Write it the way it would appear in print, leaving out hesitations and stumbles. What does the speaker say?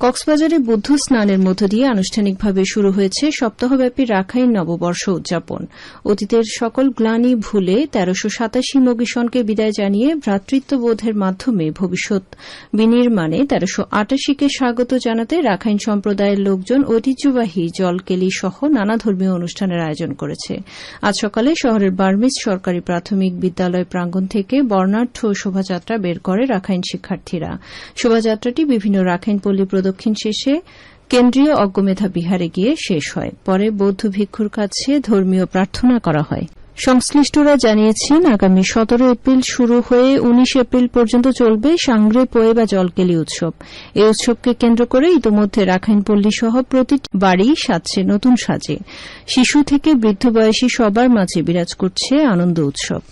কক্সবাজারে বুদ্ধ স্নানের মধ্য দিয়ে আনুষ্ঠানিকভাবে শুরু হয়েছে সপ্তাহব্যাপী রাখাইন নববর্ষ উদযাপন। অতীতের সকল গ্লানি ভুলে ১৩৮৭ মগীশনকে বিদায় জানিয়ে ভ্রাতৃত্ববোধের মাধ্যমে ভবিষ্যৎ বিনির্মাণে ১৩৮৮কে স্বাগত জানাতে রাখাইন সম্প্রদায়ের লোকজন ঐতিহ্যবাহী জলকেলি সহ নানা ধর্মীয় অনুষ্ঠানের আয়োজন করেছে। আজ সকালে শহরের বার্মিজ সরকারি প্রাথমিক বিদ্যালয় প্রাঙ্গণ থেকে বর্ণাঢ্য শোভাযাত্রা বের করে রাখাইন শিক্ষার্থীরা। শোভাযাত্রাটি বিভিন্ন রাখাইন পল্লী প্রদক্ষিণ শেষে কেন্দ্রীয় অজ্ঞমেধা বিহারে গিয়ে শেষ হয়। পরে বৌদ্ধ ভিক্ষুর কাছে ধর্মীয় প্রার্থনা করা হয়। সংশ্লিষ্টরা জানিয়েছেন, আগামী ১৭ এপ্রিল শুরু হয়ে ১৯ এপ্রিল পর্যন্ত চলবে সাংগ্রে পোয়ে বা জলকেলি উৎসব। এই উৎসবকে কেন্দ্র করে ইতোমধ্যে রাখাইন পল্লী সহ প্রতিটি বাড়ি সাজছে নতুন সাজে। শিশু থেকে বৃদ্ধ বয়সী সবার মাঝে বিরাজ করছে আনন্দ উৎসব।